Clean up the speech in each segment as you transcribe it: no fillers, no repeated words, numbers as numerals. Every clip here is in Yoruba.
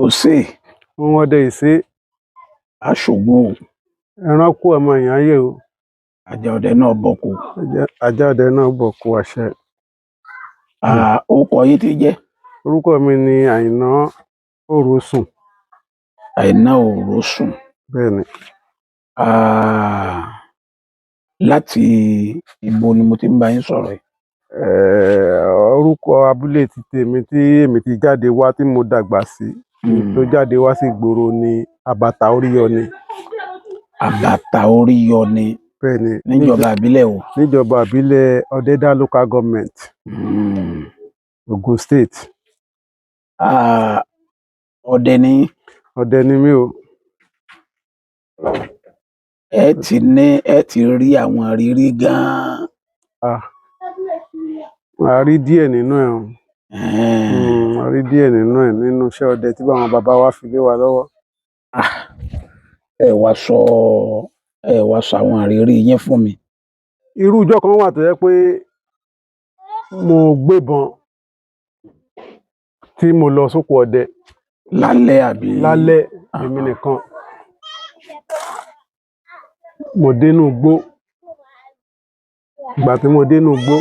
òsè ohun ọdẹ ìṣe aṣògùn ẹran kú ọmọ èèyàn yé o àjà ọdẹ náà bọ̀kù. ajá ọdẹ náà bọ̀ kú àṣẹ. Orúkọ yín ti jẹ́? Orúkọ mi ni Àìná Òrosùn. Àìná Òrosùn. Bẹ́ẹ̀ni. Láti ibo ni mo ti ń bá yín sọ̀rọ̀ yìí? Orúkọ abúlé ti tèmi tí èmi ti jáde wá tí mo dàgbà sí tó jáde wá sí ìgboro ni Àbàtà Oríyọ̀ni. Àbàtà Oríyọ̀ni. Bẹ́ẹ̀ni. Níjọba ìbílẹ̀ wo? Níjọba ìbílẹ̀ Ọ̀dẹ́dá local government. Ogun State. Ọdẹ ni yín? Ọdẹ ni mí o. Ẹ ti rí àwọn ìrírí gan-an. A rí díẹ̀ nínú ẹ̀ o. A rí díẹ̀ nínú ẹ̀ nínú iṣẹ́ ọdẹ tí àwọn bàbá wa fi lé wa lọ́wọ́. Ẹ wá sọ àwọn ìrírí yín fún mi. Irú ọjọ́ kan wà tó jẹ́ pé mo gbébọn tí mo lọ sóko ọdẹ. Lálẹ́ àbí? Lálẹ́, èmi nìkan. Mo dénú igbó. Ìgbà tí mo dénú igbó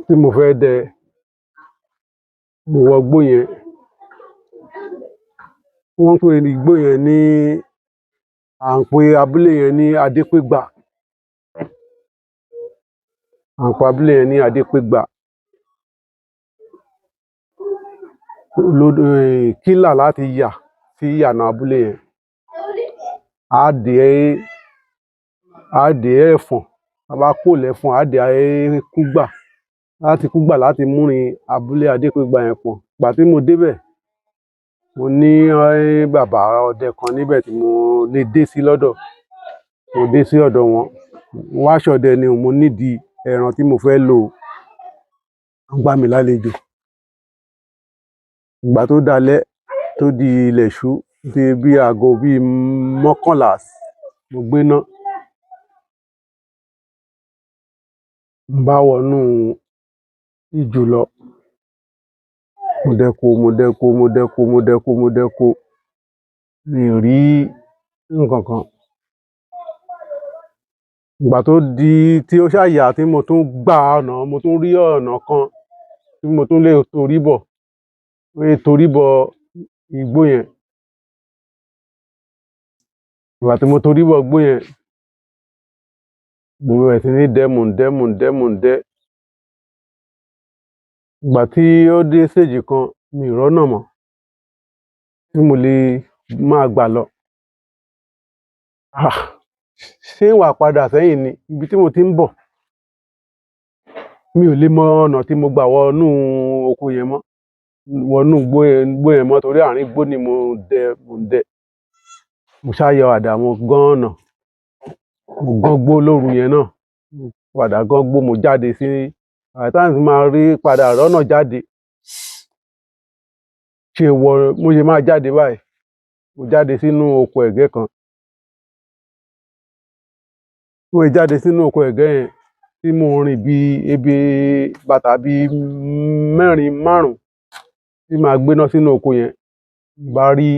tí mo fẹ́ dẹ, mo wọ igbó yẹn. Wọ́n ń pè igbó yẹn ní, à ń pè abúlé yẹn ní Adépégbà. À ń pè abúlé yẹn ní Adépégbà. Kílà láti yà sí ìyànà abúlé yẹn. Á dé Ẹ̀fọ̀n. A bá kúrò l'Ẹ̀fọ̀n, á dé Kúgbà. Láti Kúgbà láti múrin abúlé Adépégbà yẹn pọ̀n. Ìgbà tí mo débẹ̀, mo ní bàbá ọdẹ kan níbẹ̀ tí mo lè dé sí lọ́dọ̀. Mo dé sí ọ̀dọ̀ wọn. Mo wá ṣọdẹ ni mo nídìí ẹran tí mo fẹ́ lò. Wọ́n gbà mí lálejò. Ìgbà tó dalẹ́ tó di ilẹ̀ ṣú di bí aago bí 11 mo gbéná. Mo bá wọnú ijù lọ. Mo dẹ́ko. Mi ò rí nǹkan kan. Ìgbà tó di tí ó ṣàyà tí mo tún gbà ọ̀nà, mo tún rí ọ̀nà kan tí mo tún lè torí bọ̀. Mo lè torí bọ igbó yẹn. Ìgbà tí mo torí bọ igbó yẹn, mo bẹ̀rẹ̀ sí ní dẹ́. Ìgbà tí ó dé stage kan, mi ò rọ́nà mọ́ tí mo lè máa gbà lọ. Ṣé wàá padà sẹ́yìn ni? Ibi tí mo ti ń bọ̀. Mi ò lè mọ ọ̀nà tí mo gbà wọnú oko yẹn mọ́. Wọnú igbó yẹn mọ́ torí àárín igbó ni mo ń dẹ. Mo ṣá yọ àdá, mo gán ọ̀nà. Mo gán igbó lóru yẹn náà. Mo padà gán igbó, mo jáde sí àtàǹtí máa rí padà rọ́nà jáde. Mo ṣe máa jáde báyìí. Mo jáde sínú oko ẹ̀gẹ́ kan. Mo jáde sínú oko ẹ̀gẹ́ yẹn tí mo rìn bí ebi bàtà bí 4-5 tí màá gbéná sínú oko yẹn. Bá rí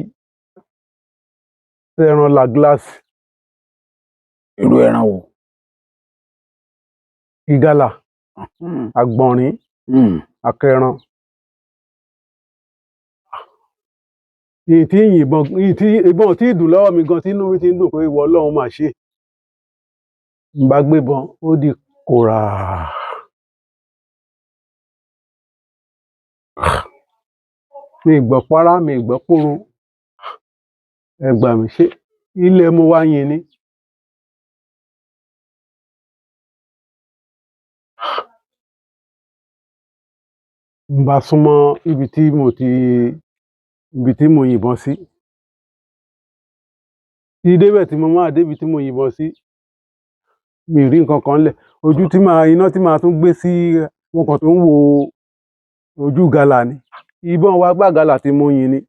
ẹran la gíláàsì. Irú ẹran wo? Ìgalà, àgbọ̀nrín, akẹran. Ìbọn tí ìdùn lọ́wọ́ mi gan tí inú mi ti ń dùn pé ìwọ Ọlọ́run máa ṣe. Mo bá gbébọn, ó di kòrà. Mi ì gbọ́ párá, mi ì gbọ́ pòrò. Ẹ gbà mí, ṣé ilẹ̀ mo wá yín ni? Mo bá súnmọ́ ibi tí mo yìnbọn sí. Tí débẹ̀ tí mo máa dé ibi tí mo yìnbọn sí, mi ì rí nǹkan kan lẹ̀. Iná tí màá tún gbé sí wọn kan tó ń wo ojú gàlà ni. Ìbọn wa gbá gàlà tí mo yìn ni.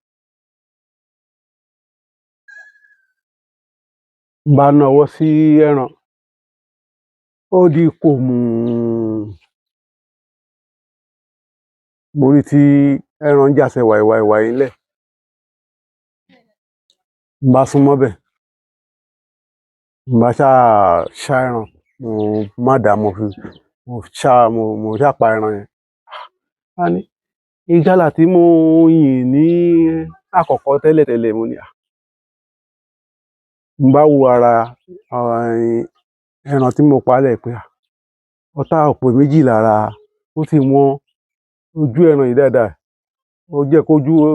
Mo bá nawọ́ sí ẹran. Ó di kòmù. Mo rí tí ẹran ń jàsẹ̀ wàìwàìwàì ńlẹ̀. N bá súnmọ́ bẹ̀, n bá ṣá ẹran, mo má dàá, mo ṣá pa ẹran yẹn. Á ní ìgalà tí mo yìn ní àkọ́kọ́ tẹ́lẹ̀tẹ́lẹ̀, mo ní n bá wo ara ẹran tí mo pa lẹ̀ pé ọ̀tá òpè méjì lára, ó ti wọ́n ojú ẹran yìí dáadáa, ó jẹ́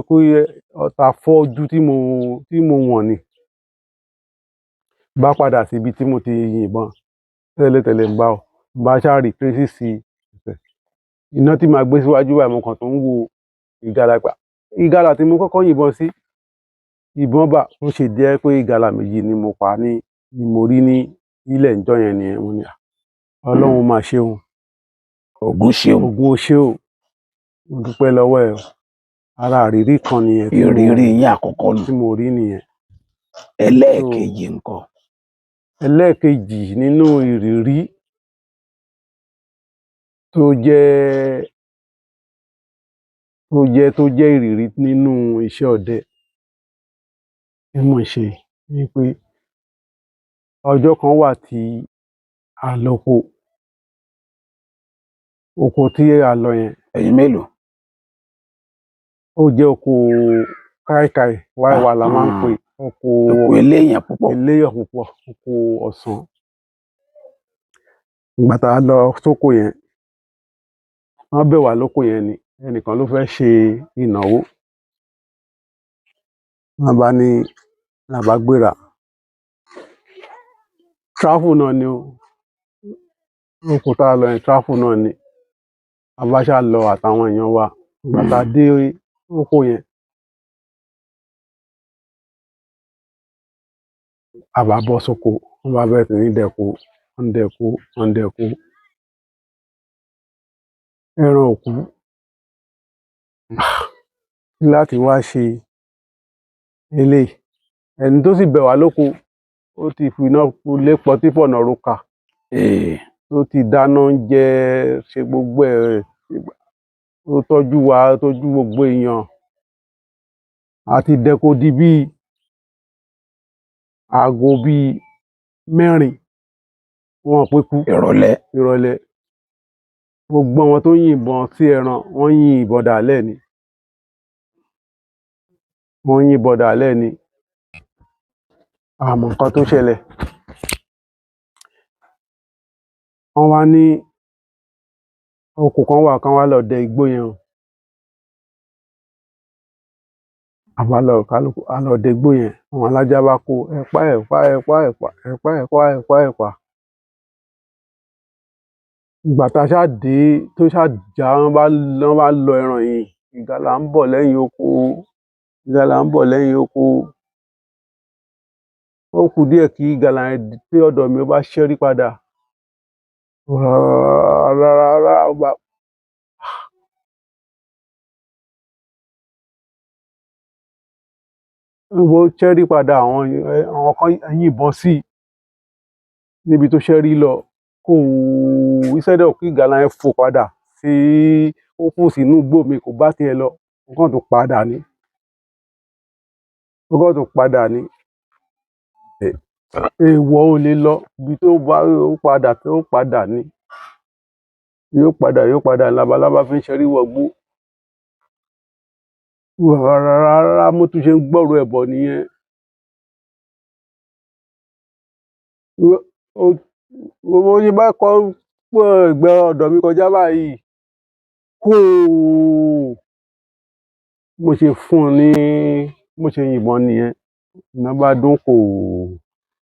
kó yẹ ọ̀tá fọ́ ojú tí mo wọ̀n ni. Bá padà sí ibi tí mo ti yìnbọn tẹ́lẹ̀tẹ́lẹ̀, n bá ṣáà rí traces iná tí màá gbé síwájú báyìí, mo kàn tó ń wo ìgalà pa. Ìgalà tí mo kọ́kọ́ yìnbọn sí, ìbọn bá ó ṣe jẹ́ pé ìgalà méjì ni mo pa ni mo rí ní ilẹ̀ ńjọ́ yẹn nìyẹn. Mo ní Ọlọ́run máa ṣeun, Ògún ṣeun, Ògún o ṣé o, mo dúpẹ́ lọ́wọ́ ẹ. Ara ìrírí kan nìyẹn ìrírí yín àkọ́kọ́ nù. tí mo rí nìyẹn. Ẹlẹ́ẹ̀kejì ńkọ́? Ẹlẹ́ẹ̀kejì nínú ìrírí tó jẹ́ ìrírí nínú iṣẹ́ ọdẹ tí mò ń ṣe ni pé ọjọ́ kan wà tí a lóko tí a lọ yẹn. Ẹ̀yin mélòó? Ó jẹ́ oko káìkáì, wáìwá la máa ń pè, oko eléyàn púpọ̀, oko ọ̀sán. Ìgbà tá a lọ sóko yẹn, wọ́n bẹ̀ wá lóko yẹn ni, ẹnìkan ló fẹ́ ṣe ìnáwó. Wọ́n bá ní la bá gbéra. Travel náà ni o, oko tá a lọ yẹn travel náà ni. A bá ṣáà lọ àtàwọn èèyàn wa. Ìgbà tá a dé oko yẹn, a bá bọ́ sóko, wọ́n bá bẹ̀rẹ̀ sí ní dẹ̀kó, wọ́n dẹ̀kó. Ẹran ò kú. Láti wá ṣe eléyìí, ẹni tó sì bẹ̀ wá lóko, ó ti finá lé pọtí fọ̀nà roka, ó ti dáná oúnjẹ, ṣe gbogbo ẹ̀, ó tọ́jú wa, ó tọ́jú gbogbo èèyàn. A ti dẹ̀kó di bíi aago bíi 4, wọn ò pé kú. Ìrọ̀lẹ́. Gbogbo àwọn tó yìnbọn sí ẹran, wọ́n yin ìbọn dàálẹ̀ ni. A mọ̀ nǹkan tó ṣẹlẹ̀. Wọ́n wá ní oko kan wà, kán wá lọ dẹ igbó yẹn o. A bá lọ dẹ igbó yẹn, àwọn alájá bá kó ẹ̀pá. Ìgbà tá a ṣáà dé, tó ṣáà já, wọ́n bá lọ ẹran yìí, ìgalà ń bọ̀ lẹ́yìn oko. Ó kù díẹ̀ kí ìgalà yẹn dé ọ̀dọ̀ mi, ó bá ṣẹ́rí padà. Ó ṣẹ́rí padà, àwọn kan yìnbọn sí i níbi tó ṣẹ́rí lọ. Instead of kí ìgalà yẹn fò padà ó fò sínú igbó mi, kò bá tiẹ̀ lọ, ó kàn tún padà ní. Èèwọ̀ ò lè lọ ibi tó padà ní. Yóò padà, labalábá fi ń ṣẹ́rí wọ̀gbó. Rárá, mo tún ṣe ń gbọ́rọ̀ ẹ̀ bọ̀ nìyẹn. Mo ṣe bá kọ́ ẹ̀gbẹ́ ọ̀dọ̀ mi kọjá báyìí, mo ṣe yìnbọn nìyẹn. Iná bá dún kò,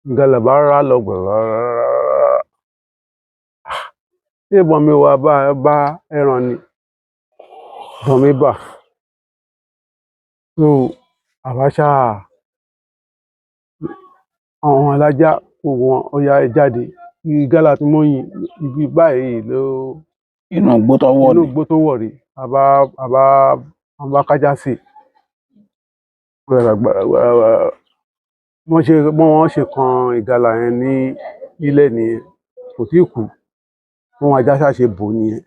ìgalà bá rá lọ gbọ̀rọ̀rọ̀. Ṣé ìbọn mi wá bá ẹran ni? Ìbọn mi bà. Àwa ṣáà, àwọn alájá gbogbo wọn, ó yá ẹ jáde. Ìgalà tí mo yìn ibi báyìí inú igbó tó wọ̀ rèé. A bá kájá sí i. Wọ́n ṣe kan ìgalà yẹn ní ilẹ̀ nìyẹn, kò tíì kú. Wọ́n ajá ṣáà ṣe bò nìyẹn.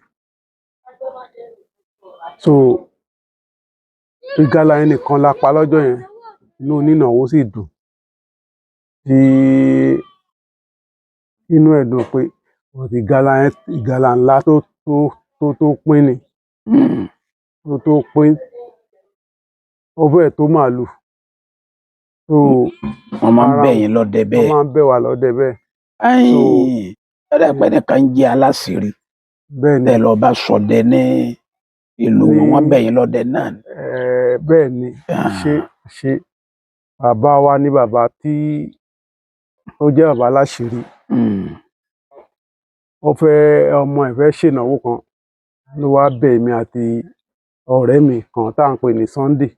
ìgalà yẹn nìkan la pa lọ́jọ́ yẹn, inú onínáwó sì dùn, tí inú ẹ̀ dùn pé ìgalà yẹn ìgalà ńlá tó pín ni, tó pín, ó fẹ́ẹ̀ tó màálù. So wọ́n máa ń bẹ̀ yín lọ́dẹ wọ́n bẹ́ẹ̀. máa ń bẹ̀ wá lọ́dẹ bẹ́ẹ̀. Ẹ̀rẹ̀ pẹ́ nìkan ń jẹ́ aláṣìírí Bẹ́ẹ̀ ni tẹ́ lọ bá ṣọdẹ ní ìlú wọn, wọ́n bẹ̀ yín lọ́dẹ náà ni. bẹ́ẹ̀ ni ṣe bàbá wa ní bàbá tí ó jẹ́ bàbá aláṣìírí. Ọmọ ẹ̀ fẹ́ ṣènáwó kan ló wá bẹ̀ mí àti ọ̀rẹ́ mi kan tá à ń pè ní Sunday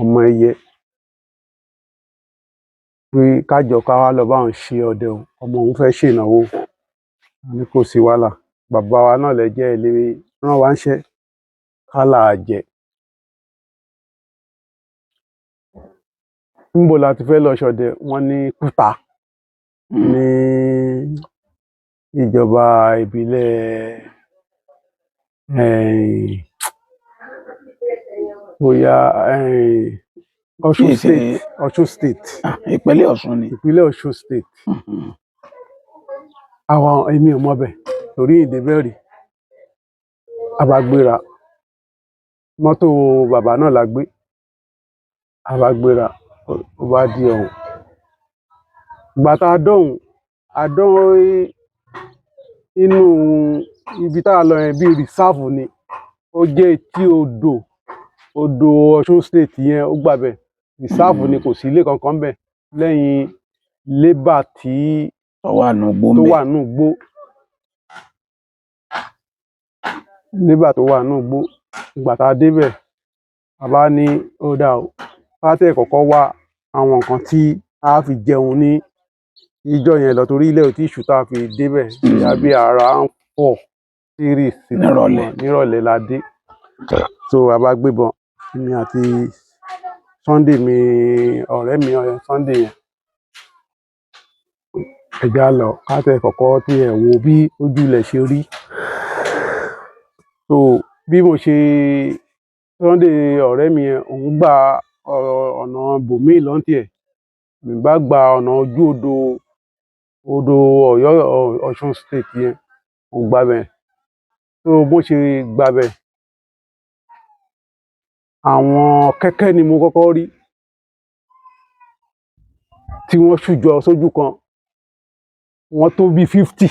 ọmọ ẹyẹ pé kájọ ká wá lọ bá òun ṣe ọdẹ o, ọmọ òun fẹ́ ṣènáwó. A ní kò sí wàhálà, bàbá wa náà lẹ jẹ́ ilé rán wa ńṣẹ́ ká là á jẹ. Níbo la ti fẹ́ lọ ṣọdẹ? Wọ́n ní Kúta ní ìjọba ìbílẹ̀ bóyá Ọ̀ṣun State. Ìpínlẹ̀ Ọ̀ṣun ni. Ìpínlẹ̀ Ọ̀ṣun State. Èmi ò mọbẹ̀ torí ìdébẹ̀ rí. A bá gbéra, mọ́tò bàbá náà la gbé, a bá gbéra, ó bá di ọ̀hún. Ìgbà tá a dọ̀hún, inú ibi tá a lọ yẹn bíi rìsáàfù ni, ó jẹ́ etí odò Ọ̀ṣun State yẹn, ó gbàbẹ̀ rìsáàfù ni, kò sí ilé kankan bẹ̀ lẹ́yìn lébà tó wà nù gbó. Lébà tó wà nù gbó. Ìgbà tá a débẹ̀, a bá ní ó dà o, ká tẹ̀ kọ́kọ́ wá àwọn nǹkan tí a fi jẹun ní ìjọ yẹn lọ torí ilẹ̀ ò tí ì ṣú tá a fi débẹ̀. Bóyá bí ara ń pọ̀ nírọ̀lẹ́ la dé. So a bá gbébọn, èmi àti Sunday mi, ọ̀rẹ́ mi Sunday yẹn, ẹ já lọ ká tẹ̀ kọ́kọ́ tí ẹ̀ wo bí ojú ilẹ̀ ṣe rí. So bí mo ṣe Sunday ọ̀rẹ́ mi yẹn, òun gba ọ̀nà bòmíì lọ ńtiẹ̀, èmi bá gba ọ̀nà ojú odò Ọ̀yọ́ Ọ̀ṣun State yẹn, mo gbabẹ̀. So bó ṣe gbabẹ̀, àwọn kẹ́kẹ́ ni mo kọ́kọ́ rí tí wọ́n ṣùjọ sójú kan, wọ́n tó bí 50.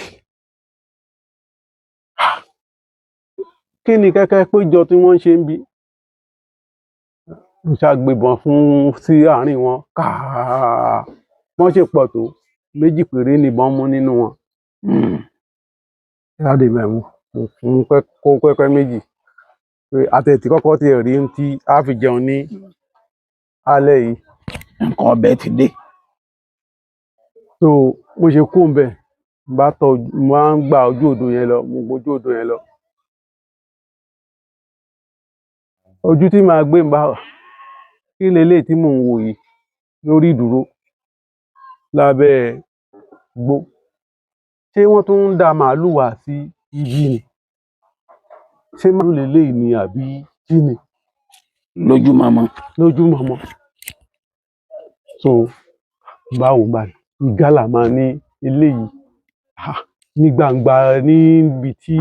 Kí ni kẹ́kẹ́ péjọ tí wọ́n ń ṣe ń bí? Mo ṣàgbébọn sí àárín wọn, káà wọ́n ṣe pọ̀ tó 2 péré nìbọn mú nínú wọn. Láti ibẹ̀ mo fún kó kẹ́kẹ́ 2 pé àtẹ̀tí kọ́kọ́ ti rí ohun tí a fi jẹun ní alẹ́ yìí. Nǹkan ọbẹ̀ ti dé. So mo ṣe kúrò ńbẹ̀, mo máa ń gba ojú odò yẹn lọ, mo gbójú odò yẹn lọ. Ojú tí màá gbé kí leléyìí tí mò ń wò yìí lórí ìdúró lábẹ́ igbó? Ṣé wọ́n tún ń da màálù wá sí ibí ni? Ṣé màálù leléyìí ni àbí kí ni? Lójúmọmọ. So báwo báyìí, ìgalà máa ní eléyìí ní gbangba níbi tí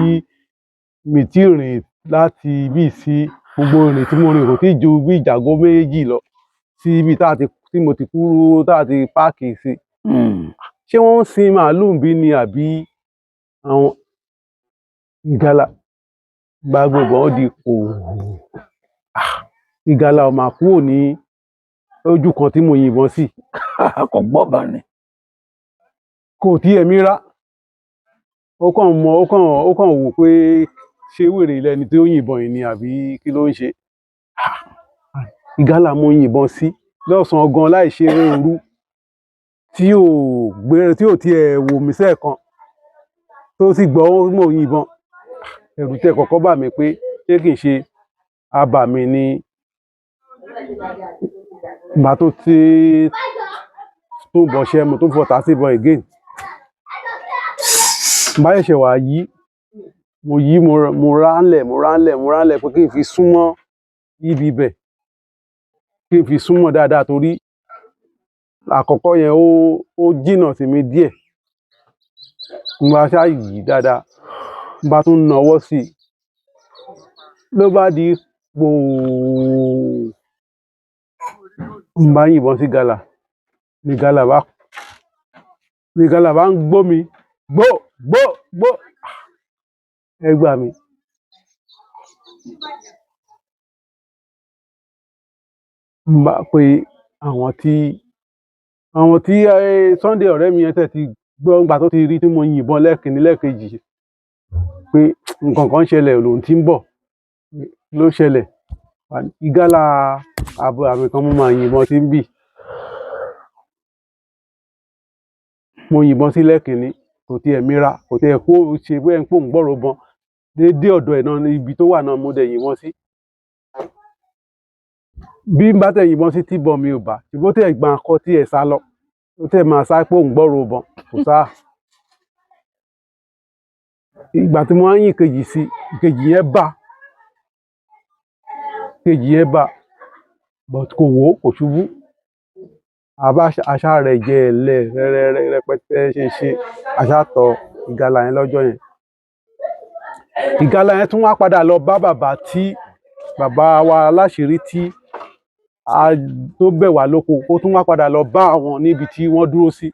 mi tí rìn láti ibí sí gbogbo ìrìn tí mo rìn kò tí ju bí ìjàgó 2 lọ sí ibi tí mo ti kúrò tá a ti páàkì sí. Ṣé wọ́n ń sin màálù bí ni àbí àwọn ìgalà bá gbébọn ó di kò. Ìgalà ò mà kúrò ní ojú kan tí mo yìnbọn sí. Kò gbọ́bọn ni. Kò tiẹ̀ mira. Ó kàn wò pé ṣé wèrè lẹni tí ó yìnbọn yìí ni àbí kí ló ń ṣe. Ìgalà mo yìnbọn sí lọ́sàn-án gan láì ṣe òru, tí ò tiẹ̀ wò mí sẹ́ẹ̀kan, tó sì gbọ́ mo yìnbọn. Ẹ̀rù tiẹ̀ kọ́kọ́ bà mí pé ṣé kìí ṣe abàmì ni. Ìgbà tó bọ̀ ṣẹ́ mo tó fọ̀tá síbọn again. Bá ṣẹ̀ṣẹ̀ wá yí, mo ránlẹ̀ pé kí n fi súnmọ́ ibi ibẹ̀ kí n fi súnmọ́ dáadáa torí àkọ́kọ́ yẹn ó jìnnà sí mi díẹ̀. Mo bá ṣáà yí dáadáa, mo bá tún nawọ́ sí i ló bá di gbòò, mo bá yìnbọn sí gàlà ni gàlà bá ń gbó mi gbó gbó gbó. Ẹ gbà mí. Mo bá pe àwọn tí Sunday ọ̀rẹ́ mi yẹn tẹ̀ ti gbọ́ nígbà tó ti rí tí mo yìnbọn lẹ́ẹ̀kínní lẹ́ẹ̀kejì pé nǹkan kan ṣẹlẹ̀ lòun ti ń bọ̀ ló ṣẹlẹ̀. Ìgálà àbúrò mi kan mo máa yìnbọn sí ń bì. Mo yìnbọn sí lẹ́ẹ̀kínní kò tiẹ̀ mira, kò tiẹ̀ kó ṣe bóyá ń pò ń gbọ́rọ̀ bọn. Dédé ọ̀dọ̀ ẹ̀ náà ní ibi tó wà náà mo dẹ̀ yìnbọn sí. Bí n bá tẹ̀ yìnbọn sí tíbọn mi ò bá, ṣùgbọ́n ó tẹ̀ gbà kọ́ tí ẹ̀ sá lọ. Ó tẹ̀ máa sá pé òun gbọ́rọ̀ bọn kò sá. Ìgbà tí mo wá yìn kejì sí, ìkejì yẹn bá but kò wó kò ṣubú. Àṣà rẹ̀ jẹ ẹ̀lẹ́ rẹpẹtẹ ṣe àṣà tọ ìgalà yẹn lọ́jọ́ yẹn. Ìgalà yẹn tún wá padà lọ bá bàbá wa aláṣìírí tó bẹ̀ wá lóko, ó tún wá padà lọ bá àwọn níbi tí wọ́n dúró sí.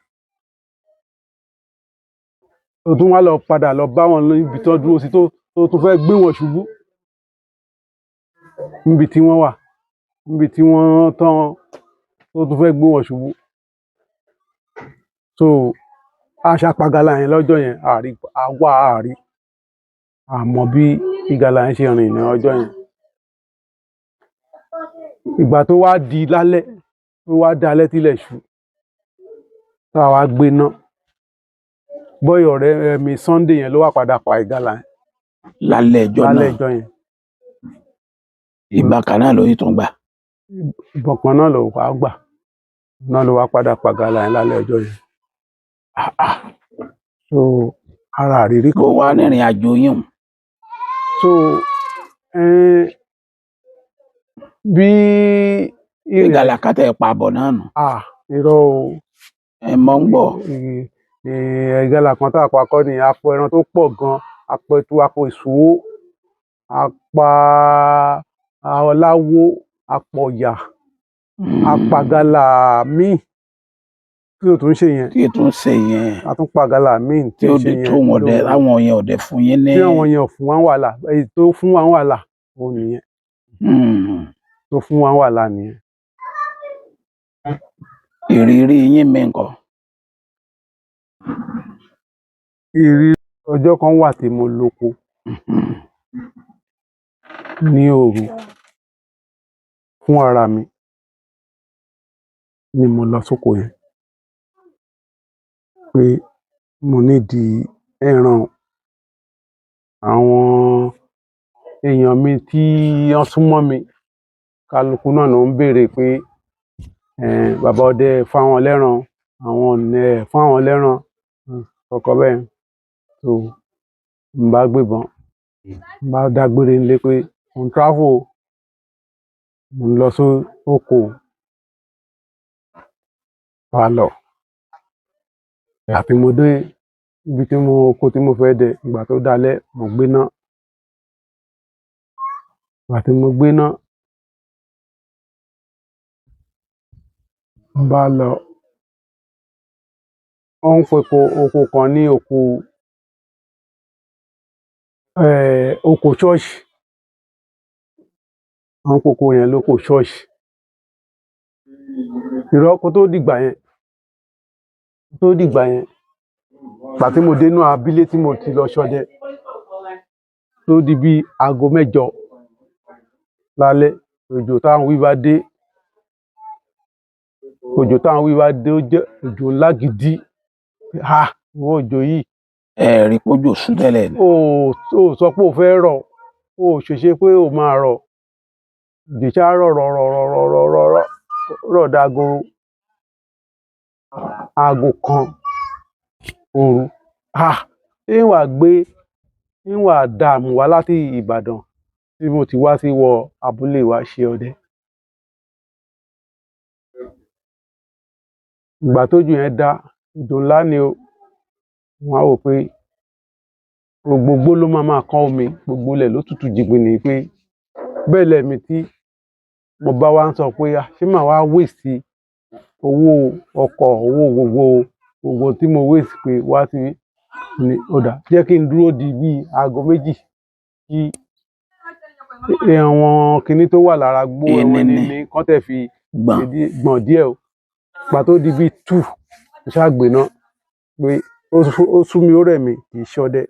Ó tún wá padà lọ bá wọn níbi tí wọ́n dúró sí tó tún fẹ́ gbé wọn ṣubú níbi tí wọ́n wà, níbi tí wọ́n tán tó tún fẹ́ gbé wọn ṣubú. So àṣà pa gàlà yẹn lọ́jọ́ yẹn àrí àmọ́ bí ìgalà yẹn ṣe rìn ní ọjọ́ yẹn. Ìgbà tó wá di lálẹ́ tílẹ̀ ṣú tá a wá gbéná, bọ́ì ọ̀rẹ́ mi Sunday yẹn ló wá padà pa ìgalà yẹn lálẹ́ ẹjọ́ yẹn. Ìbọn kan náà ló yìí tún gbà. Ìbọn kan náà ló wá gbà náà ló wá padà pa gàlà yẹn lálẹ́ ọjọ́ yẹn. So ara àrírí kó wá rìnrìn àjò yín. So bí ìgalà kátà ẹ̀ pa àbọ̀ náà nù. Irọ́ o. Ẹ mọ̀ ń gbọ́. Ìgalà kan tá a pa kọ́ ni apọ ẹran tó pọ̀ gan, apọ ẹtu, apọ ìṣòwò, apa ọláwó, apọ ọ̀yà, apa gàlà míì tí ò tún ṣe yẹn. Tí ò tún ṣe yẹn. A tún pa gàlà míì tí ó di tó wọn dẹ láwọn yẹn ò dẹ fún yín ní. Tí àwọn yẹn ò fún wa wàhálà, èyí tó fún wa wàhálà òun nìyẹn. Tó fún wa wàhálà nìyẹn. Ìrírí yín mi ńkọ́? Ìrírí ọjọ́ kan wà tí mo lóko ní òru fún ara mi ni mo lọ sóko yẹn pé mo nídìí ẹran. Àwọn èèyàn mi tí wọ́n súnmọ́ mi kálukú náà ló ń béèrè pé bàbá ọdẹ fáwọn lẹ́ran, àwọn ọ̀nà fáwọn lẹ́ran kọ̀ọ̀kan bẹ́ẹ̀. So n bá gbébọn, n bá dágbére nílé pé mo ń travel, mo ń lọ sóko wá lọ. Àti mo dé ibi oko tí mo fẹ́ dẹ, ìgbà tó dalẹ́ mo gbéná. Ìgbà tí mo gbéná, n bá lọ, wọ́n ń pe oko kan ní oko ṣọ́ọ̀ṣì. Wọ́n ń pe oko yẹn lóko ṣọ́ọ̀ṣì. Irọ́ kó tó dìgbà yẹn, ìgbà tí mo dé inú abílé tí mo ti lọ ṣọdẹ tó di bí aago 8 lálẹ́, òjò táwọn wí bá dé. Òjò táwọn wí bá dé ó jẹ́ òjò ńlá gidi. Ìwọ òjò yìí. Rí pójò sùn tẹ́lẹ̀ ni. Ó sọ pé ó fẹ́ rọ̀, ó ṣèṣe pé ó máa rọ̀. Òjò ṣá rọ̀ dáago aago 1 òru. Ń wá dààmú wá láti Ìbàdàn tí mo ti wá sí wọ abúlé wa ṣe ọdẹ. Ìgbà tójò yẹn dá, òjò ńlá ni o, mo wá wò pé gbogbo igbó ló máa kán omi, gbogbo ilẹ̀ ló tutù jìgbìnì pé bẹ́ẹ̀ lẹ́mi tí mo bá wá ń sọ pé ṣé màá wá waste owó ọkọ̀, owó gbogbo tí mo waste pé wá sí ní ọ̀dà jẹ́ kí n dúró di bíi aago méjì kí àwọn kinní tó wà lára gbó ẹ̀wọ̀n ní kán tẹ̀ fi gbọ̀n díẹ̀ o. Ìgbà tó di bíi 2 mo ṣáà gbéná pé ó sú mi ó rẹ̀ mí kì í ṣọdẹ.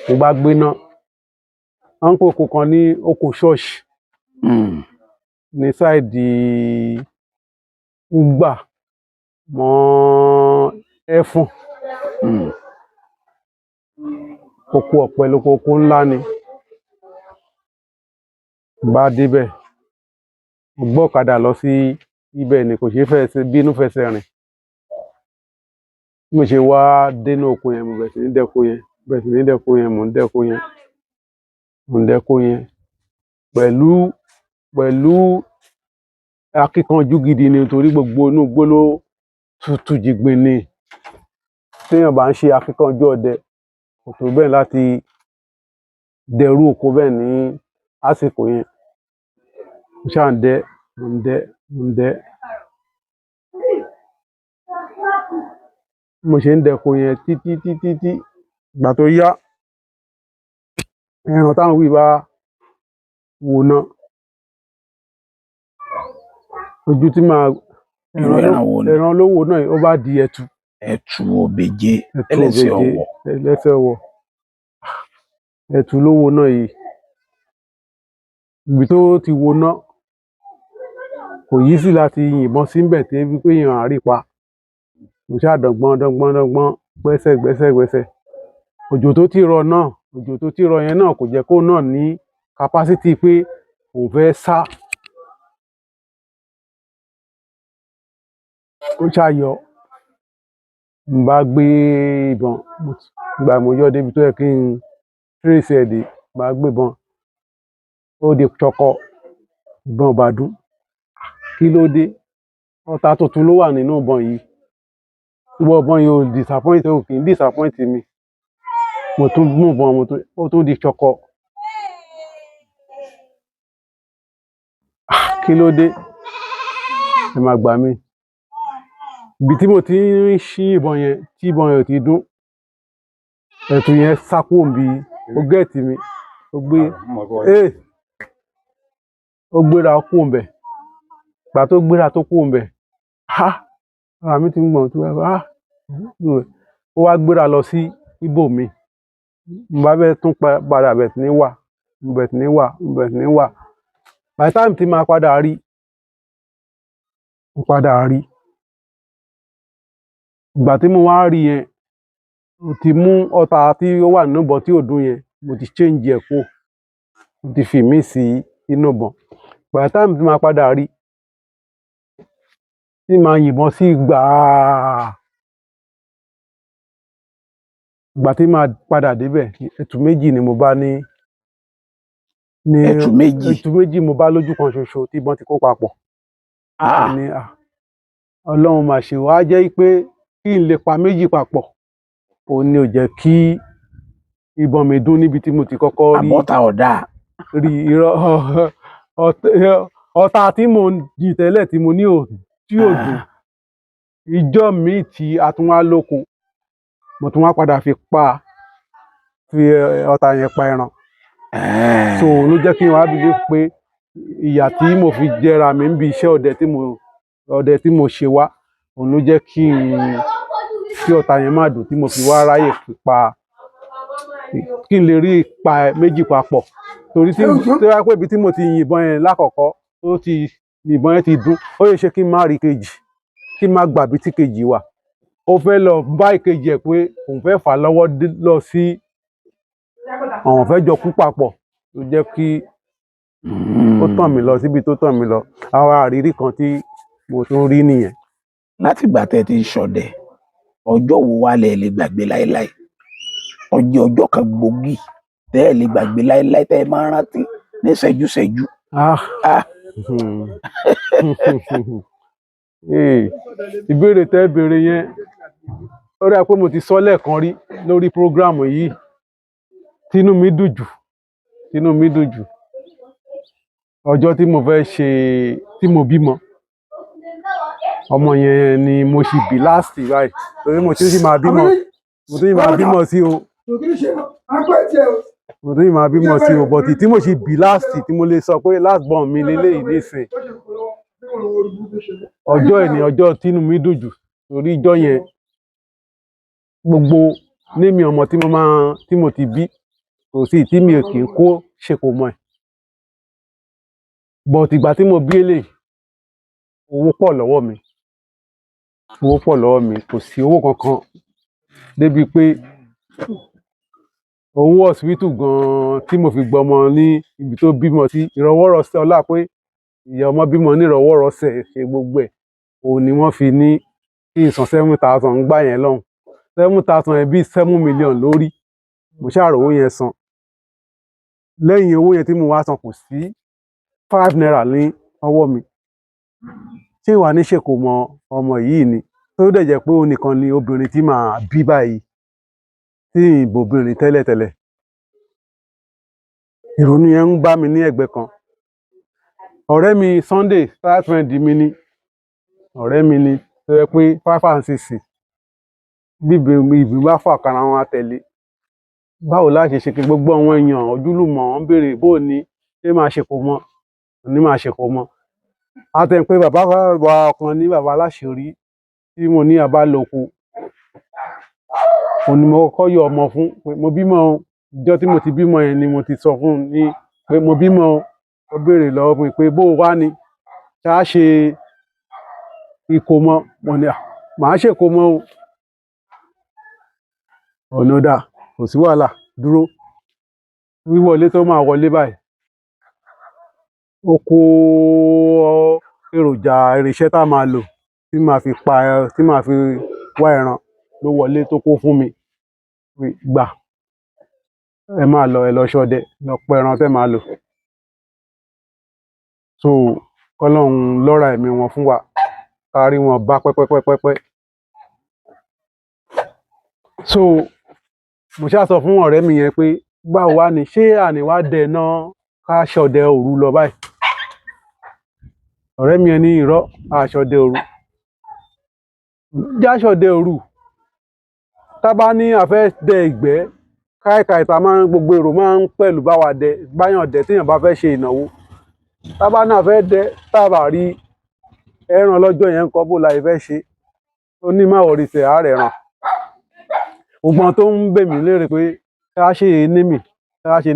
Mo bá gbéná, wọ́n ń pè oko kan ní oko ṣọ́ọ̀ṣì ní sáìdì Ugba mọ́ Ẹfọ̀n. Oko ọ̀pẹ lóko, oko ńlá ni. Bá débẹ̀, mo gbọ́ ọ̀kadà lọ sí ibẹ̀ ni kò ṣeé bínú fẹsẹ̀ rìn. Bí mo ṣe wá dénú oko yẹn, mo bẹ̀rẹ̀ sí ní dẹ́ko yẹn, mò ń dẹ́ko yẹn pẹ̀lú akíkanjú gidi ni torí gbogbo inú igbó ló tutù jìgbìnì. Téèyàn bá ń ṣe akíkanjú ọdẹ kò tó bẹ́ẹ̀ láti dẹrú oko bẹ́ẹ̀ ní àsìkò yẹn. Mo ṣáà ń dẹ́. Mo ṣe ń dẹ́ko yẹn títí ìgbà tó yá ẹran táwọn wí bá wọná. Ojú tí màá ẹran ló wò náà ó bá di ẹtu. Ẹtu òbèjé ẹlẹ́sẹ̀ ọwọ́. Ẹtu ló wò náà yìí. Ibi tó ti wọná kò yí sí láti yìnbọn síbẹ̀ tí wípé èèyàn á rí pa. Mo ṣáà dọ́gbọ́n gbẹ́sẹ̀. Òjò tó ti rọ̀ yẹn náà kò jẹ́ kó náà ní capacity pé òun fẹ́ sá. Ó ṣáà yọ. Mo bá gbé ìbọn, ìgbà mo yọ débi tó yẹ kí n trace ẹ̀ dé, bá gbé ìbọn. Ó di ṣọkọ, ìbọn ò bá dún. Kí ló dé? Ọta tuntun ló wà nínú ìbọn yìí. Ìbọn yìí ò kì í disappoint mi. Mo tún mú ìbọn, ó tún di ṣọkọ. Kí ló dé? Ẹ máa gbà mí. Ibi tí mo ti ń ṣí ìbọn yẹn tí ìbọn yẹn ò ti dún, ẹ̀tù yẹn sá kúrò níbi ó gẹ̀ẹ́tì mi. Ó gbéra kúrò ńbẹ̀. Ìgbà tó gbéra tó kúrò ńbẹ̀, ara mi ti ń gbọ̀n ó wá gbéra lọ sí ibòmíì. Mo bá fẹ́ tún padà bẹ̀rẹ̀ sí ní wà. By the time tí màá padà rí, ìgbà tí mo wá rí yẹn, mo ti mú ọta tí ó wà nínú ìbọn tí ò dún yẹn, mo ti change ẹ̀ kúrò, mo ti fi ìmíì sí inú ìbọn. By the time tí màá padà rí, tí màá yìnbọn sí gbàá. Ìgbà tí màá padà débẹ̀, ẹ̀tù méjì ni mo bá ní. Ẹ̀tù méjì mo bá lójú kan ṣoṣo tí ìbọn ti kó papọ̀. Ọlọ́run mà ṣe wá jẹ́ pé kí n lè pa méjì papọ̀, òun ni ò jẹ́ kí ìbọn mi dún níbi tí mo ti kọ́kọ́ rí. Àbọ́ta ọ̀dà. Rí irọ́ ọta tí mo jì tẹ́lẹ̀ tí mo ní tí ò dùn. Ìjọ́ míì tí a tún wá lóko, mo tún wá padà fi ọta yẹn pa ẹran. So ló jẹ́ kí n wá believe pé ìyà tí mo fi jẹra mi níbi iṣẹ́ ọdẹ tí mo ṣe wá, òun ló jẹ́ kí ọta yẹn má dùn tí mo fi wá ráyè kí n lè rí pa méjì papọ̀. Torí tí wá pé ibi tí mo ti yìnbọn yẹn lákọ̀ọ́kọ́ ìbọn yẹn ti dún, ó yẹ ṣe kí n má rí kejì, kí n má gbàbí tí kejì wà. Ó fẹ́ lọ bá ìkejì ẹ̀ pé òun fẹ́ fà á lọ́wọ́ lọ sí àwọn fẹ́ jọ kú papọ̀, ló jẹ́ kí ó tàn mí lọ síbi tó tàn mí lọ. Àwọn àrírí kan tí mo tún rí nìyẹn. Láti ìgbà tẹ́ ti ṣọdẹ, ọjọ́ wo wá lẹ lè gbàgbé láéláé? Ọjọ́ kan gbòógì tẹ́ ẹ lè gbàgbé láéláé tẹ́ ẹ máa rántí ní ṣẹ́jú-ṣẹ́jú. Ìbéèrè tẹ́ béèrè yẹn ó dà pé mo ti sọ lẹ́ẹ̀kan rí lórí prógráàmù yìí. Tínú mi dùn jù ọjọ́ tí mo fẹ́ ṣe tí mo bímọ. Ọmọ yẹn ni mo ṣì bí láàsì báyìí torí mo ti máa bímọ sí o. Bọ̀tì tí mo ṣì bí láàsì tí mo lè sọ pé last born mi leléyìí nísìn. Ọjọ́ ẹ̀ ni ọjọ́ tínú mi dùn jù torí ìjọ́ yẹn gbogbo némi ọmọ tí mo ti bí kò sí tí mi ò kì í kó ṣèkómọ ẹ̀. Bọ̀tì ìgbà tí mo bí eléyìí owó pọ̀ lọ́wọ́ mi kò sí owó kankan débi pé owó hospital gan tí mo fi gbọmọ ní ibi tó bímọ sí ìrọwọ́rọsẹ̀ ọlá pé ìyá ọmọ bímọ ní ìrọwọ́rọsẹ̀ ṣe gbogbo ẹ̀ òun ni wọ́n fi ní kí n san 7,000 gbà yẹn lọ́hùn. 7,000 ẹ̀ bí 7 million lórí mo ṣàròwó yẹn san. Lẹ́yìn owó yẹn tí mo wá san kò sí 5 naira ní ọwọ́ mi. Ṣé ìwà ní ṣèkómọ ọmọ yìí ni tó dẹ̀ jẹ́ pé òun nìkan ni obìnrin tí màá bí báyìí tí ìbòbìnrin tẹ́lẹ̀tẹ́lẹ̀. Ìrònú yẹn ń bá mi ní ẹ̀gbẹ́ kan. Ọ̀rẹ́ mi Sunday tight friend mi ni ọ̀rẹ́ mi ni tó yẹ pé 5 and 6 ìbí bá fà kára wọn àtẹ̀lé. Báwo la ṣe ṣe kí gbogbo àwọn èèyàn ojúlùmọ̀ ń béèrè bó ni ṣé máa ṣèkómọ ní máa ṣèkómọ. Àtẹ̀ pé bàbá wa ọkàn ní bàbá aláṣẹrí tí mo ní àbá lóko òun ni mo kọ́kọ́ yọ ọmọ fún pé mo bímọ o. Ìjọ́ tí mo ti bímọ yẹn ni mo ti sọ fún un ní pé mo bímọ o. Ó béèrè lọ́wọ́ mi pé bó wá ni ṣá ṣe ìkómọ. Mo ní màá ṣèkómọ o. Ọ̀nà dà kò sí wàhálà dúró. Wíwọlé tó máa wọlé báyìí ó kó èròjà irinṣẹ́ tá máa lò tí màá fi wá ẹran ló wọlé tó kó fún mi. Gbà ẹ máa lọ ẹ lọ ṣọdẹ lọ pa ẹran tẹ́ máa lò. So kọ́lọ́hún lọ́ra ẹ̀mí wọn fún wa kárí wọn bá pẹ́pẹ́pẹ́pẹ́. So mo ṣáà sọ fún ọ̀rẹ́ mi yẹn pé báwo wá ni ṣé àníwá dẹ náà ká ṣọdẹ òru lọ báyìí. Ọ̀rẹ́ mi yẹn ní irọ́ àṣọdẹ òru. Jáṣọdẹ òru tá bá ní àfẹ́ dẹ ìgbẹ́ káìkàìtà gbogbo èrò máa ń pẹ̀lú báwa dẹ báyàn dẹ téèyàn bá fẹ́ ṣe ìnáwó. Tá bá ní àfẹ́ dẹ tá bá rí ẹran lọ́jọ́ yẹn ńkọ́ bó la fẹ́ ṣe. Ó ní má wọrí tẹ̀ àárẹ̀ ràn. Ògbọ́n tó ń bẹ̀ mí léèrè pé ká ṣe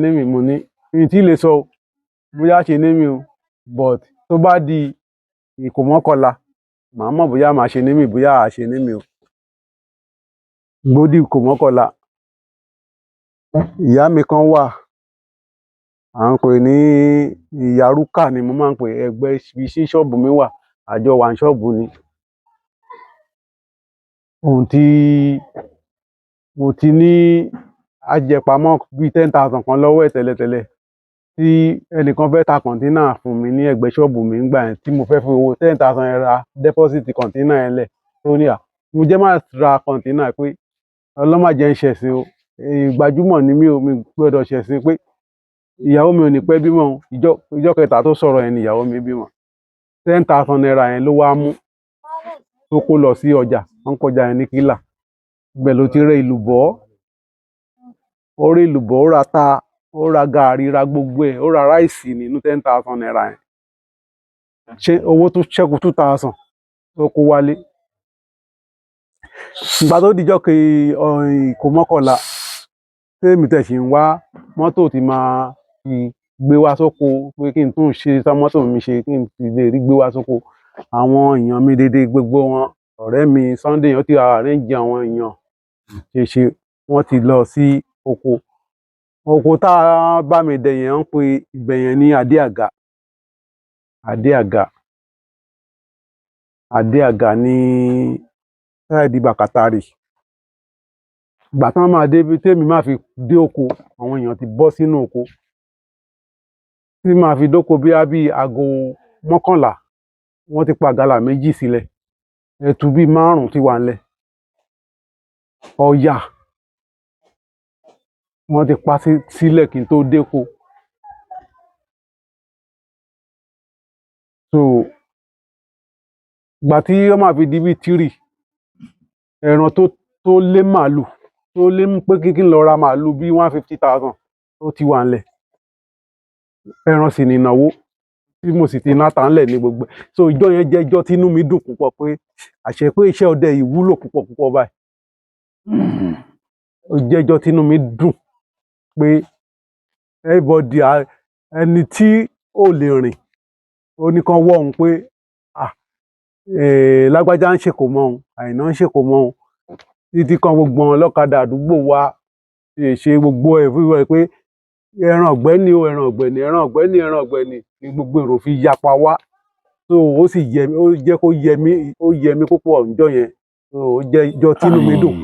némì mo ní ní tí lè sọ bóyá ṣe némì o but tó bá di ìkómọkọ̀la màá mọ̀ bóyá màá ṣe némì bóyá à ṣe némì o. Gbódì ìkómọkọ̀la ìyá mi kan wà à ń pè ní ìyá Rúkà ni mo máa ń pè ẹgbẹ́ ibi sí ṣọ́ọ̀bù mi wà àjọ wà ní ṣọ́ọ̀bù ni. Ohun tí mo ti ní ajẹpamọ́ bíi 10,000 kan lọ́wọ́ ẹ̀ tẹ́lẹ̀tẹ́lẹ̀ tí ẹnìkan fẹ́ ta kọ̀ǹtínà fún mi ní ẹ̀gbẹ́ ṣọ́ọ̀bù mi ńgbà yẹn tí mo fẹ́ fi owó 10,000 yẹn ra dẹ́pọ́sìtì kọ̀ǹtínà yẹn lẹ̀ tó ní mo jẹ́ má ra kọ̀ǹtínà pé ọlọ́mà jẹ́ ń ṣẹ̀sìn o gbajúmọ̀ ni mí o mi gbọ́dọ̀ ṣẹ̀sìn pé ìyàwó mi ò ní pẹ́ bímọ ìjọ́ kẹta tó sọ̀rọ̀ yẹn ni ìyàwó mi bímọ. 10,000 naira yẹn ló wá mú tó kó lọ sí ọjà wọ́n kọjá yẹn ní kílà. Ibẹ̀ ló ti rẹ ìlùbọ́ ó rí ìlùbọ́ ó ra ata ó ra gààrí ra gbogbo ẹ̀ ó ra ráìsì nínú 10,000 naira yẹn. Ṣé owó tó ṣẹ́kù 2,000 tó kó wálé. Ìgbà tó dijọ́ ìkómọkọ̀la tèmi tẹ̀sí ń wá mọ́tò tí máa fi gbé wá sóko pé kí n tún ṣe mọ́tò mi ṣe kí n fi lè rí gbé wá sóko. Àwọn èèyàn mi dédé gbogbo wọn ọ̀rẹ́ mi Sunday ó ti arrange àwọn èèyàn ṣe wọ́n ti lọ sí oko. Oko tá a bá mi dẹ yẹn ń pe ibẹ̀ yẹn ní Adé Àga ní sáìdì Bàkátàrì. ìgbà tí wọ́n máa dé tèmi máa fi dé oko àwọn èèyàn ti bọ́ sínú oko tí máa fi dóko bí aago 11 wọ́n ti pa gàlà 2 sílẹ̀ ẹtu bíi 5 ti wà nílẹ̀ ọ̀yà wọ́n ti pa sílẹ̀ kí n tó déko. So ìgbà tí wọ́n máa fi di bíi 3 ẹran tó lé màálù tó lé pé kí n lọ ra màálù bíi 150,000 ó ti wà nílẹ̀ ẹran sì ní ìnáwó tí mo sì ti ná ta ńlẹ̀ ní gbogbo ẹ̀. So ìjọ yẹn jẹ́ ìjọ tí inú mi dùn púpọ̀ pé àṣẹ pé iṣẹ́ ọdẹ yìí wúlò púpọ̀ báyìí. Ó jẹ́ ìjọ tí inú mi dùn pé everybody ẹni tí ò lè rìn ó ní kán wọ́ òun pé lágbájá ń ṣèkó mọ́ òun àìná ń ṣèkó mọ́ òun títí kan gbogbo ọlọ́kadà àdúgbò wa ṣe gbogbo ẹ̀ everywhere pé ẹran ọ̀gbẹ́ni o ẹran ọ̀gbẹ́ni ẹran ọ̀gbẹ́ni ẹran ọ̀gbẹ́ni ni gbogbo èrò fi yapa wá. So ó sì jẹ́ kó yẹ mí púpọ̀ níjọ́ yẹn. So ó jẹ́ ìjọ tí inú mi dùn.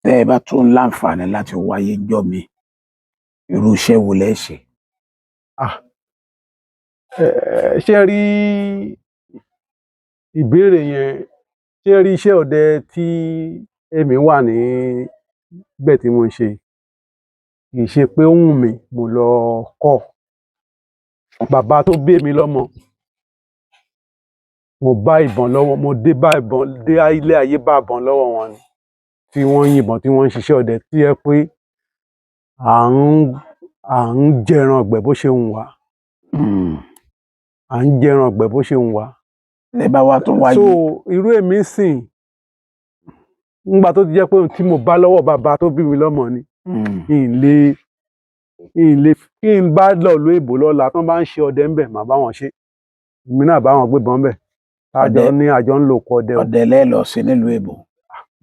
Tẹ́ ẹ bá tún láǹfààní láti wáyé jọ́ mi irú iṣẹ́ wo lẹ ṣe? Ṣé rí ìbéèrè yẹn ṣé rí iṣẹ́ ọdẹ tí èmi wà níbẹ̀ tí mo ń ṣe kì í ṣe pé ó wù mí mo lọ kọ́ bàbá tó bí mi lọ́mọ mo bá ìbọn lọ́wọ́ mo dé ilé ayé bá ìbọn lọ́wọ́ wọn ni tí wọ́n yìnbọn tí wọ́n ń ṣiṣẹ́ ọdẹ tí ẹ pé à ń jẹran ọ̀gbẹ́ bó ṣe wù wá. À ń jẹran ọ̀gbẹ́ bó ṣe wù wá. Ẹ bá wa tún wáyé. So irú èmi sìn nígbà tó ti jẹ́ pé tí mo bá lọ́wọ́ bàbá tó bí mi lọ́mọ ni kí n bá lọ ìlú èbó lọ́la tí wọ́n bá ń ṣe ọdẹ ńbẹ̀ màá bá wọn ṣe èmi náà bá wọn gbébọn ńbẹ̀ àjọ ń lò kọ ọdẹ. Ọdẹ lẹ́ẹ̀ lọ sí nílùú èbó.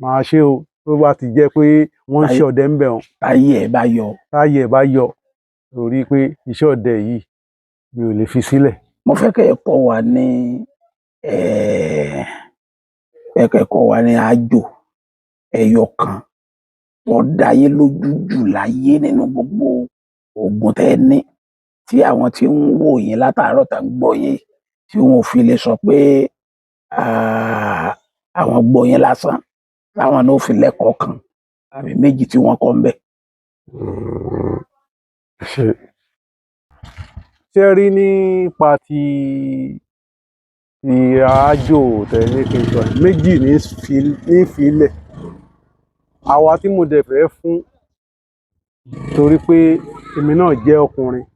Màá ṣe o tó bá ti jẹ́ pé wọ́n ń ṣe ọdẹ ńbẹ̀ o. Táyé ẹ̀ bá yọ. Táyé ẹ̀ bá yọ torí pé iṣẹ́ ọdẹ yìí mi ò lè fi sílẹ̀. Mo fẹ́ kẹ́ ẹ kọ́ wa ní àjò ẹyọ kan tó dá yín lójú jù láyé nínú gbogbo ogun tẹ́ ẹ ní tí àwọn tí ń wò yín látàárọ̀ tá ń gbọ́ yín tí wọn ò fi lè sọ pé àwọn gbọ́ yín lásán táwọn náà ò fi lẹ́kọ̀ọ́ kan àbí méjì tí wọ́n kọ́ ń bẹ̀. Ṣé rí nípa ti àjò tẹ̀lé kí n sọ méjì ní ìfilẹ̀ àwa tí mo dẹ̀ fẹ́ fún torí pé èmi náà jẹ́ ọkùnrin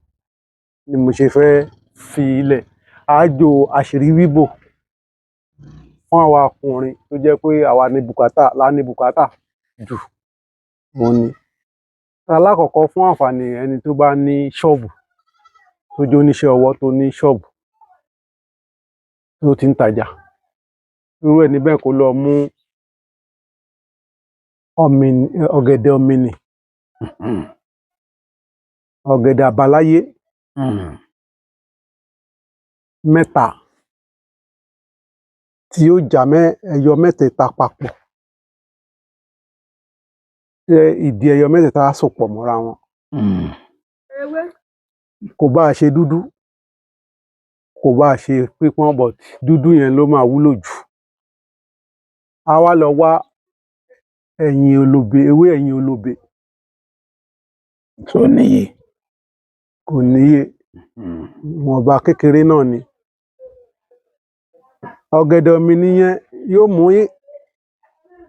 ni mo ṣe fẹ́ fi ilẹ̀ àjò àṣírí bíbò fún àwa ọkùnrin tó jẹ́ pé àwa ní bùkátà jù mo ní. Alákọ̀ọ́kọ́ fún àǹfààní ẹni tó bá ní ṣọ́ọ̀bù tó jẹ́ oníṣẹ́ ọwọ́ tó ní ṣọ́ọ̀bù tó ti ń tajà irú ẹni bẹ́ẹ̀ kó lọ mú ọ̀gẹ̀dẹ̀ ọ̀mìnì ọ̀gẹ̀dẹ̀ àbáláyé 3 tí ó já ẹyọ mẹ́tẹ̀ẹ̀ta papọ̀ ìdí ẹyọ mẹ́tẹ̀ẹ̀ta á so pọ̀ mọ́ra wọn. Kò bá ṣe dúdú kò bá ṣe pípọ́n but dúdú yẹn ló máa wúlò jù. A wá lọ wá ewé ẹ̀yìn olóbe. Tó níye. Kò níye ìwọ̀nba kékeré náà ni. Ọ̀gẹ̀dẹ̀ ọ̀mìnì yẹn yóò mú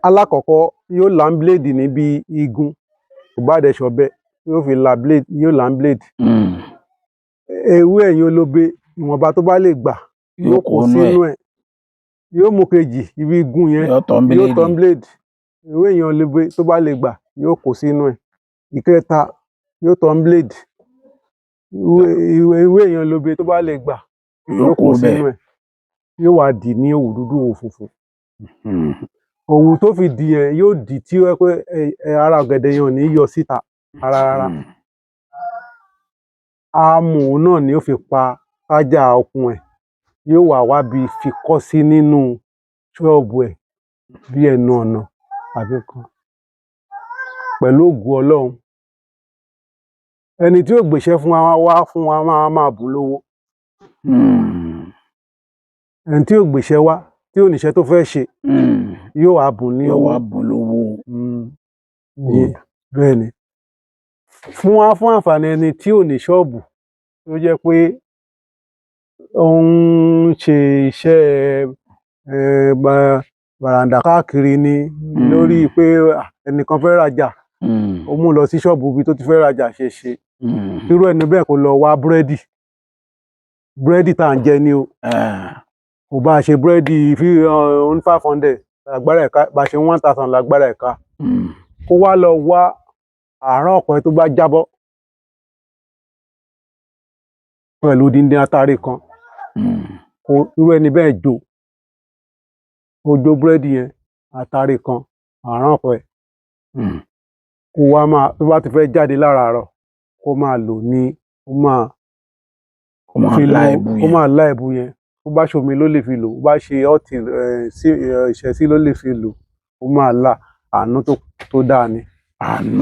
alákọ̀ọ́kọ́ yóò là ń bíléèdì níbi igun kò bá dẹ̀ ṣọ̀bẹ yóò fi là bíléèdì yóò là ń bíléèdì. Ewé ẹ̀yìn olóbe ìwọ̀nba tó bá lè gbà yóò kó sínú ẹ̀ yóò mú kejì ibi igun yẹn yóò tán bíléèdì ewé ẹ̀yìn olóbe tó bá lè gbà yóò kó sínú ẹ̀ ìkẹta yóò tán bíléèdì ewé ẹ̀yìn olóbe tó bá lè gbà yóò kó sínú ẹ̀ yóò wá dì ní òwú dúdú òwú funfun. Òwú tó fi dì yẹn yóò dì tí ó pé ara ọ̀gẹ̀dẹ̀ yẹn ò ní yọ síta rárá. Amù náà ni ó fi pa tájà okùn ẹ̀ yóò wá bí fi kọ́ sí nínú ṣọ́ọ̀bù ẹ̀ bí ẹnu ọ̀nà àbí kan. pẹ̀lú ògo Ọlọ́run ẹni tí ó gbéṣẹ́ fún wa wá fún wa máa bùn lówó. Ẹni tí ó gbéṣẹ́ wá tí ò níṣẹ́ tó fẹ́ ṣe yóò wá bùn ní yóò owó. wá bùn lówó. Bẹ́ẹ̀ ni fún àǹfààní ẹni tí ò ní ṣọ́ọ̀bù tó jẹ́ pé ó ń ṣe iṣẹ́ bàràǹdà káàkiri ni lórí pé ẹnìkan fẹ́ rajà ó mú lọ sí ṣọ́ọ̀bù ibi tó ti fẹ́ rajà ṣe irú ẹni bẹ́ẹ̀ kó lọ wá búrẹ́dì tá à ń jẹ ni o. Kò bá ṣe búrẹ́dì 500 lágbára ẹ̀ka bá ṣe 1000 lágbára ẹ̀ka kó wá lọ wá àárọ̀ ọ̀pẹ tó bá jábọ́ pẹ̀lú díndín atare kan irú ẹni bẹ́ẹ̀ jó búrẹ́dì yẹn atare kan àárọ̀ ọ̀pẹ kó wá máa tó bá ti fẹ́ jáde láràárọ̀ kó máa lò ní kó máa lá ẹ̀bù yẹn bó bá ṣomi ló lè fi lò bó bá ṣe ọtí ìṣẹ́sí ló lè fi lò ó máa là àánú tó dáa ni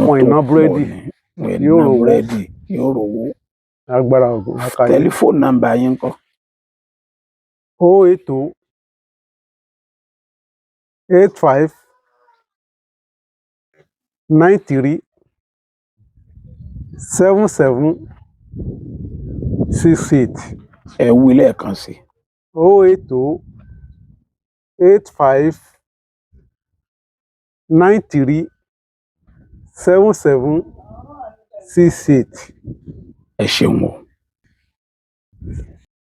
fún iná búrẹ́dì yóò rówó. Agbára ògùn lákàyè. Tẹlifóònù nọ́mbà yín ńkọ́? 080 85 93 77 68. Ẹ wí lẹ́ẹ̀kan sí. 080 85 93 77 68. Ẹ ṣeun o.